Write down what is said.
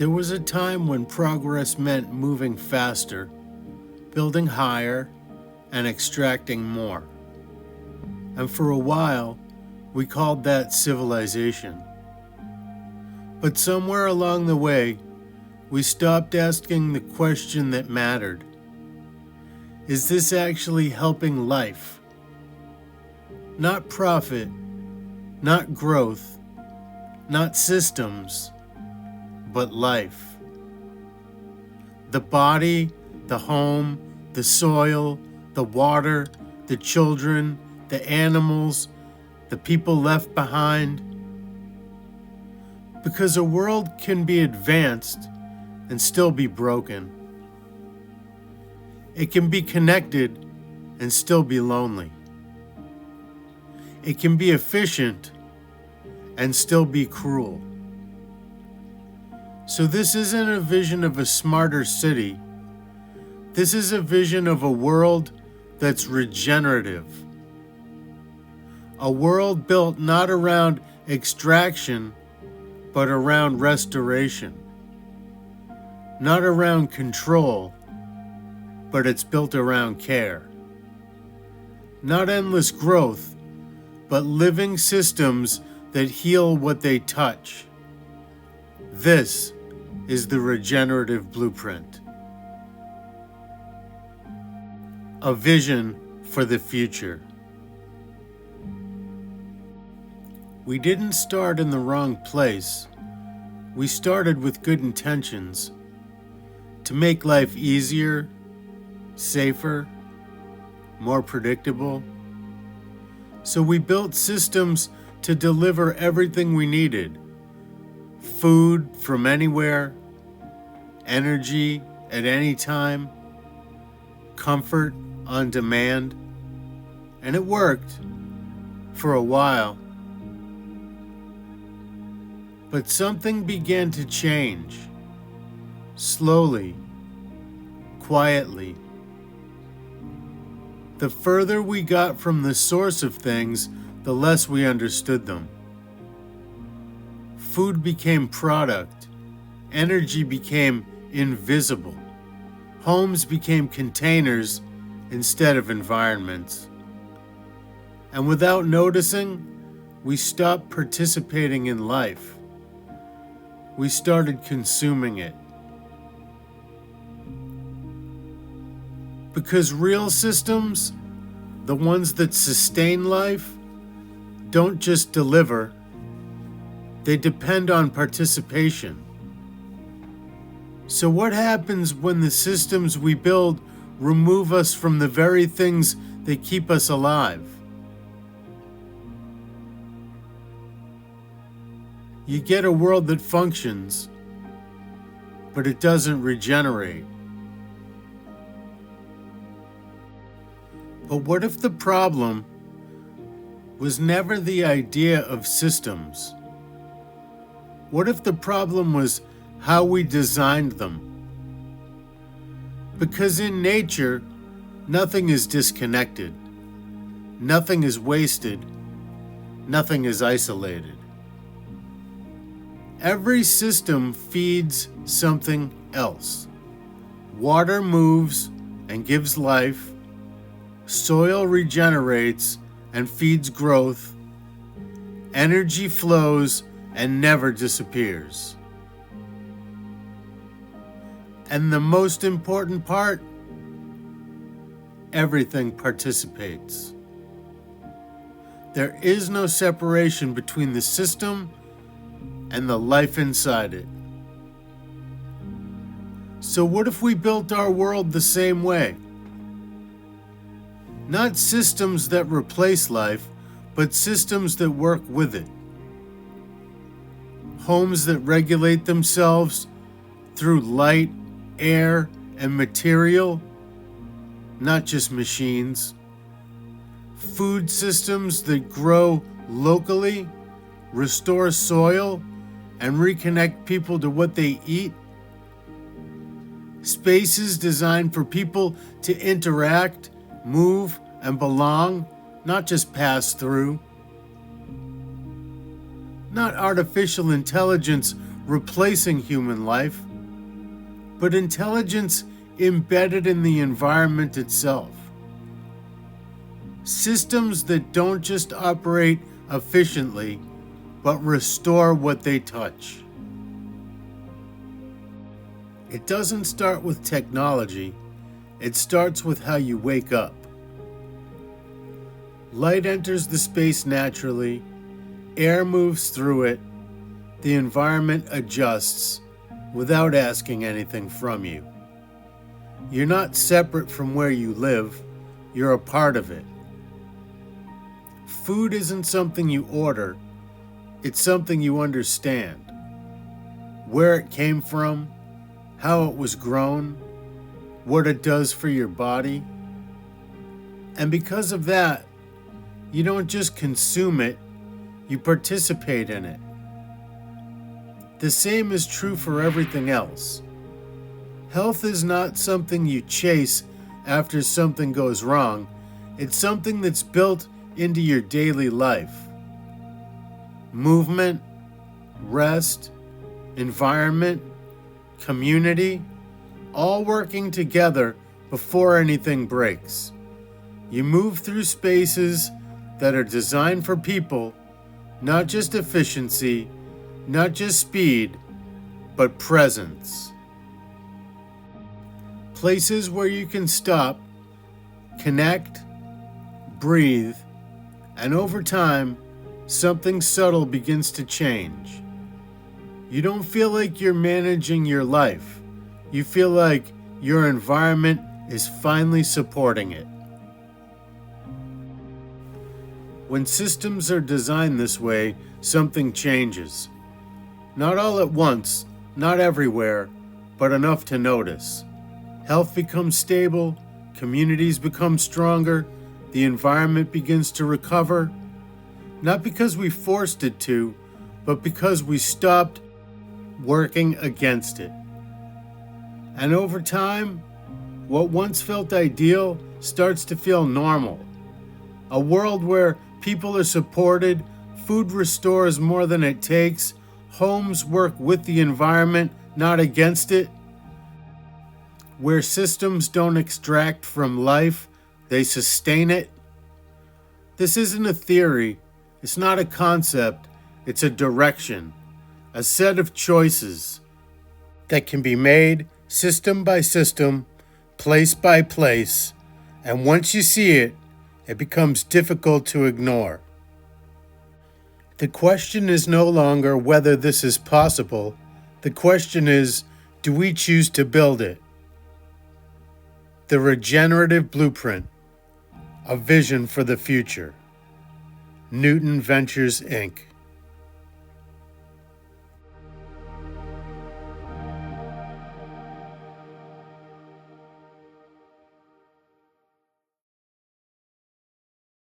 There was a time when progress meant moving faster, building higher, and extracting more. And for a while, we called that civilization. But somewhere along the way, we stopped asking the question that mattered. Is this actually helping life? Not profit, not growth, not systems, but life. The body, the home, the soil, the water, the children, the animals, the people left behind. Because a world can be advanced and still be broken. It can be connected and still be lonely. It can be efficient and still be cruel. So this isn't a vision of a smarter city. This is a vision of a world that's regenerative. A world built not around extraction, but around restoration. Not around control, but it's built around care. Not endless growth, but living systems that heal what they touch. This is the regenerative blueprint. A vision for the future. We didn't start in the wrong place. We started with good intentions to make life easier, safer, more predictable. So we built systems to deliver everything we needed. Food from anywhere, energy at any time, comfort on demand. And it worked for a while. But something began to change, slowly, quietly. The further we got from the source of things, the less we understood them. Food became product, energy became invisible, homes became containers instead of environments. And without noticing, we stopped participating in life. We started consuming it. Because real systems, the ones that sustain life, don't just deliver, they depend on participation. So what happens when the systems we build remove us from the very things that keep us alive? You get a world that functions, but it doesn't regenerate. But what if the problem was never the idea of systems? What if the problem was how we designed them? Because in nature, nothing is disconnected, nothing is wasted, nothing is isolated. Every system feeds something else. Water moves and gives life. Soil regenerates and feeds growth. Energy flows and never disappears. And the most important part, everything participates. There is no separation between the system and the life inside it. So what if we built our world the same way? Not systems that replace life, but systems that work with it. Homes that regulate themselves through light, air, and material, not just machines. Food systems that grow locally, restore soil, and reconnect people to what they eat. Spaces designed for people to interact, move, and belong, not just pass through. Not artificial intelligence replacing human life, but intelligence embedded in the environment itself. Systems that don't just operate efficiently, but restore what they touch. It doesn't start with technology, it starts with how you wake up. Light enters the space naturally, air moves through it, the environment adjusts without asking anything from you. You're not separate from where you live, you're a part of it. Food isn't something you order, it's something you understand. Where it came from, how it was grown, what it does for your body. And because of that, you don't just consume it, you participate in it. The same is true for everything else. Health is not something you chase after something goes wrong, it's something that's built into your daily life. Movement, rest, environment, community, all working together before anything breaks. You move through spaces that are designed for people, not just efficiency, not just speed, but presence. Places where you can stop, connect, breathe, and over time, something subtle begins to change. You don't feel like you're managing your life. You feel like your environment is finally supporting it. When systems are designed this way, something changes. Not all at once, not everywhere, but enough to notice. Health becomes stable, communities become stronger, the environment begins to recover, not because we forced it to, but because we stopped working against it. And over time, what once felt ideal starts to feel normal. A world where people are supported, food restores more than it takes, homes work with the environment, not against it. Where systems don't extract from life, they sustain it. This isn't a theory, it's not a concept, it's a direction, a set of choices that can be made system by system, place by place, and once you see it, it becomes difficult to ignore. The question is no longer whether this is possible, the question is, do we choose to build it? The Regenerative Blueprint, a vision for the future. Newton Ventures, Inc.